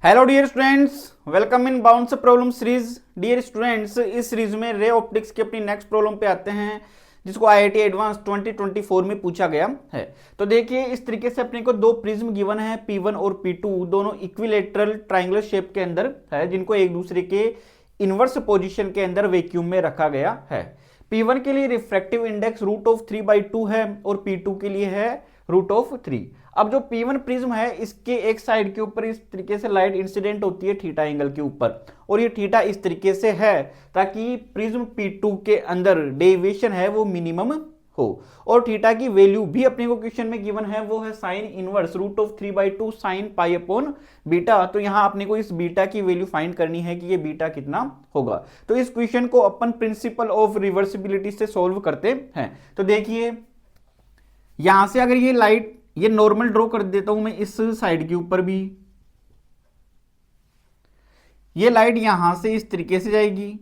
Hello dear students, welcome in bounce problem series. Dear students, इस series में ray optics की अपनी next problem पे आते हैं जिसको आईआईटी एडवांस 2024 में पूछा गया है। तो देखिए, इस तरीके से अपने को दो प्रिज्म गिवन है P1 और P2, दोनों इक्विलेटरल ट्रायंगुलर शेप के अंदर है, जिनको एक दूसरे के इनवर्स पोजीशन के अंदर वैक्यूम में रखा गया है। P1 के लिए रिफ्रैक्टिव इंडेक्स √3/2 है और P2 के लिए है √3। अब जो P1 प्रिज्म है, इसके एक साइड के ऊपर इस तरीके से लाइट इंसिडेंट होती है थीटा एंगल के ऊपर, और ये थीटा इस तरीके से है ताकि प्रिज्म P2 के अंदर डेविएशन है वो मिनिमम हो। और थीटा की वैल्यू भी अपने को क्वेश्चन में गिवन है, वो है sine inverse √3/2 sine pi upon beta. तो यहां अपने को इस बीटा की वैल्यू फाइंड करनी है कि ये बीटा कितना होगा। तो इस क्वेश्चन को अपन प्रिंसिपल ऑफ रिवर्सिबिलिटी से सॉल्व करते हैं। तो देखिए, यहां से अगर ये लाइट, ये नॉर्मल ड्रॉ कर देता हूं मैं इस साइड के ऊपर भी, ये लाइट यहां से इस तरीके से जाएगी,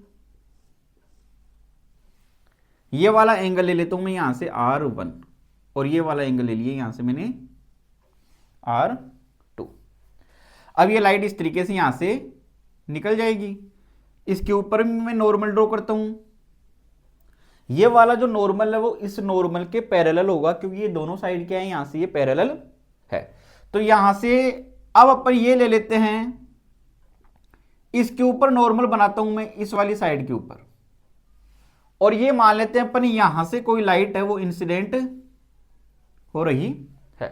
ये वाला एंगल ले लेता हूं मैं यहां से R1, और ये वाला एंगल ले लिया यहां से मैंने R2। अब ये लाइट इस तरीके से यहां से निकल जाएगी, इसके ऊपर भी मैं नॉर्मल ड्रॉ करता हूं। ये वाला जो नॉर्मल है वो इस नॉर्मल के पैरेलल होगा, क्योंकि ये दोनों साइड क्या है, यहां से ये पैरेलल है। तो यहां से अब अपन ये ले लेते हैं, इसके ऊपर नॉर्मल बनाता हूं मैं इस वाली साइड के ऊपर, और ये मान लेते हैं अपन यहां से कोई लाइट है वो इंसिडेंट हो रही है।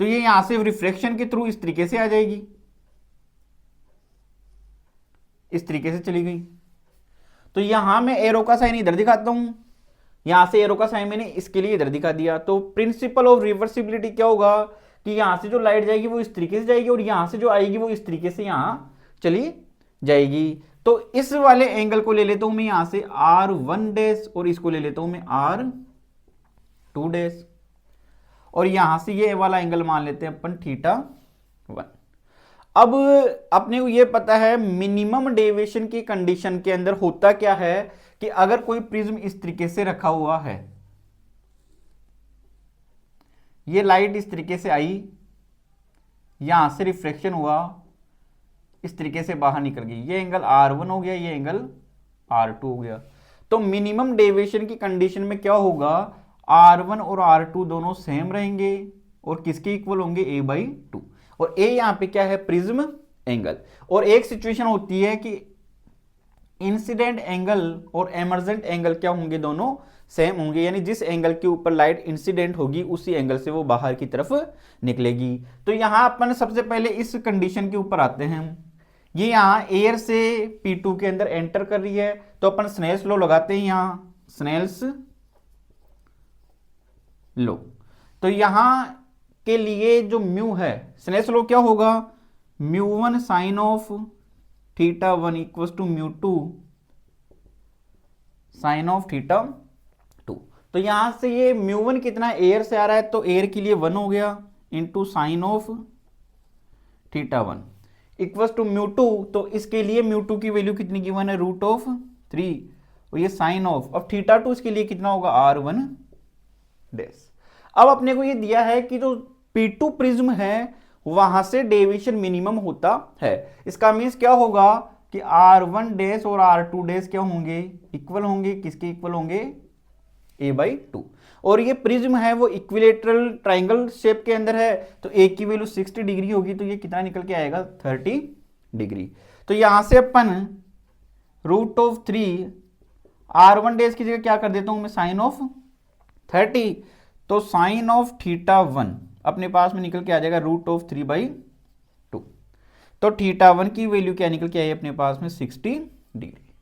तो ये यहां से रिफ्लेक्शन के थ्रू इस तरीके से आ जाएगी, इस तरीके से चली गई। तो यहां मैं एरो का साइन इधर दिखाता हूं, यहां से एरो का साइन मैंने इसके लिए इधर दिखा दिया। तो प्रिंसिपल ऑफ रिवर्सिबिलिटी क्या होगा कि यहां से जो लाइट जाएगी वो इस तरीके से जाएगी, और यहां से जो आएगी वो इस तरीके से यहां चली जाएगी। तो इस वाले एंगल को ले लेता हूं मैं यहां से R1 और इसको ले लेता हूं मैं R2, और यहां से ये वाला एंगल मान लेते हैं अपन θ1। अब अपने को ये पता है मिनिमम डेविएशन की कंडीशन के अंदर होता क्या है कि अगर कोई प्रिज्म इस तरीके से रखा हुआ है, ये लाइट इस तरीके से आई, यहां से रिफ्लेक्शन हुआ, इस तरीके से बाहर निकल गई, ये एंगल R1 हो गया, ये एंगल R2 हो गया। तो मिनिमम डेविएशन की कंडीशन में क्या होगा, R1 और R2 दोनों सेम रहेंगे और किसके इक्वल होंगे, A/2। और A यहां पे क्या है, प्रिज्म एंगल। और एक सिचुएशन होती है कि इंसिडेंट एंगल और एमर्जेंट एंगल क्या होंगे, दोनों सेम होंगे, यानी जिस एंगल के ऊपर लाइट इंसिडेंट होगी उसी एंगल से वो बाहर की तरफ निकलेगी। तो यहां अपन सबसे पहले इस कंडीशन के ऊपर आते हैं। ये यहां एयर से P2 के अंदर एंटर कर रही है, तो अपन स्नेल्स लॉ लगाते हैं, यहां स्नेल्स लॉ। तो यहां के लिए जो म्यू है, स्नेल्स लॉ क्या होगा, μ1 sine of θ1 equal to μ2 sine of θ2। तो यहां से ये μ1 कितना एयर से आ रहा है, तो एयर के लिए 1 हो गया into sine of θ1 equal to μ2। तो इसके लिए μ2 की वैल्यू कितनी गिवन है, √3, और ये साइन ऑफ, अब θ2 इसके लिए कितना होगा, R1। अब अपने को ये दिया है कि जो P2 प्रिज्म है वहां से डेविएशन मिनिमम होता है। इसका मीन्स क्या होगा कि R1 और R2 क्या होंगे, इक्वल होंगे, किसके इक्वल होंगे, A/2। और ये प्रिज्म है वो इक्विलेटरल ट्रायंगल शेप के अंदर है, तो A की वैल्यू 60 डिग्री होगी, तो ये कितना निकल के आएगा, 30 डिग्री। तो यहां से अपन √3 R1 की जगह क्या कर देता हूं मैं, साइन ऑफ 30, तो साइन ऑफ θ1 अपने पास में निकल के आ जाएगा √3/2। तो θ1 की वैल्यू क्या निकल के आई अपने पास में, 60 डिग्री।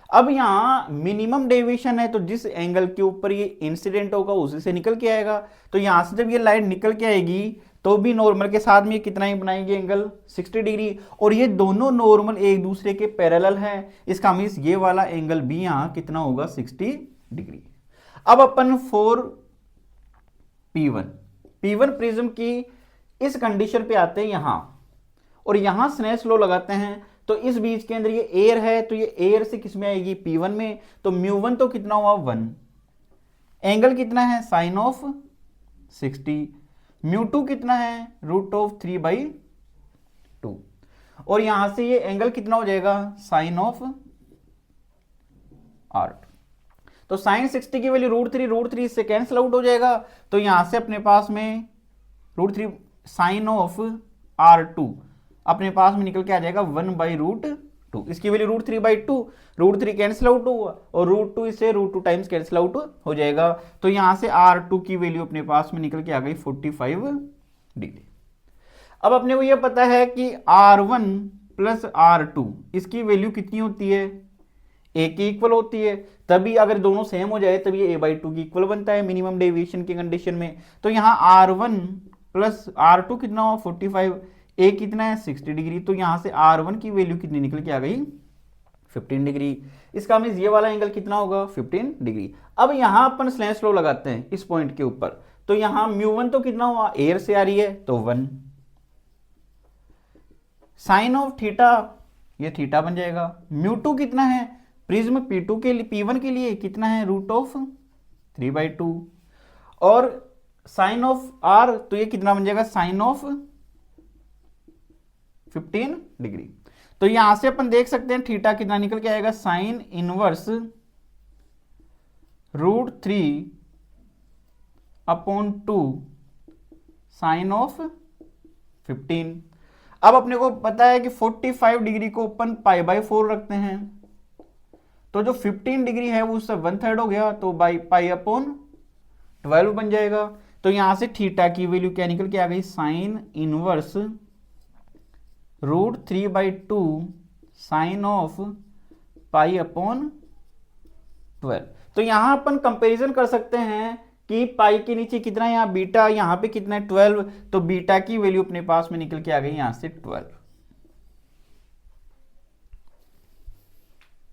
अब यहां मिनिमम डेविएशन है, तो जिस एंगल के ऊपर ये इंसिडेंट होगा उसी से निकल के आएगा। तो यहां से जब ये लाइट निकल के आएगी तो भी नॉर्मल के साथ में कितना ही बनाएंगे, एंगल 60 डिग्री। और ये दोनों नॉर्मल एक दूसरे के पैरेलल हैं, इसका मीन्स ये वाला एंगल भी यहां कितना होगा, 60 डिग्री। अब अपन फॉर P1 प्रिज्म की इस कंडीशन पे आते हैं यहां, और यहां स्नेल्स लॉ लगाते हैं। तो इस बीच के अंदर ये एयर है, तो ये एयर से किस में आएगी, P1 में। तो μ1 तो कितना हुआ, 1, एंगल कितना है, साइन ऑफ 60, μ2 कितना है, √3/2। और यहां से ये एंगल कितना हो जाएगा, साइन ऑफ r2। तो साइन 60 की वैल्यू √3 इससे कैंसिल आउट हो जाएगा। तो यहां से अपने पास में √3 साइन ऑफ r2 अपने पास में निकल के आ जाएगा 1/√2। इसकी वैल्यू √3/2, √3 कैंसिल आउट हुआ और √2 इससे √2 टाइम्स कैंसिल आउट हो जाएगा। तो यहां से r2 की वैल्यू अपने पास में निकल के आ गई 45 डिग्री। अब अपने को यह पता है कि r1 प्लस r2 इसकी वैल्यू कितनी होती है, a की इक्वल होती है। तभी अगर दोनों सेम हो जाए तभी ये a/2 की इक्वल बनता है मिनिमम डेविएशन की कंडीशन में। तो यहाँ r1 प्लस r2 कितना हो 45, a कितना है 60 डिग्री। तो यहाँ से r1 की वैल्यू कितनी निकल के आ गई 15 डिग्री। इसका मीन्स ये वाला एंगल कितना होगा 15 डिग्री। अब यहाँ अपन स्लैश लॉ लगाते हैं इस पॉइंट के ऊपर। तो यहाँ μ1 तो कितना हुआ, एयर से आ रही है तो 1, साइन ऑफ थीटा ये थीटा बन जाएगा। μ2 कितना है, प्रिज्म P2 के लिए P1 के लिए कितना है √3/2 और साइन ऑफ r तो ये कितना बन जाएगा साइन ऑफ 15 डिग्री। तो यहां से अपन देख सकते हैं थीटा कितना निकल के आएगा, साइन इनवर्स √3/2 साइन ऑफ 15। अब अपने को पता है कि 45 डिग्री को अपन π/4 रखते हैं, तो जो 15 डिग्री है वो उससे 1/3 हो गया, तो π/12 बन जाएगा। तो यहां से थीटा की वैल्यू क्या निकल के आ गई, साइन इनवर्स √3/2 साइन ऑफ π/12। तो यहां अपन कंपैरिजन कर सकते हैं कि पाई के नीचे कितना है, यहाँ बीटा, यहाँ पे कितना है 12, तो बीटा की वैल्यू अपने पास में निकल के आ गई यहाँ से 12।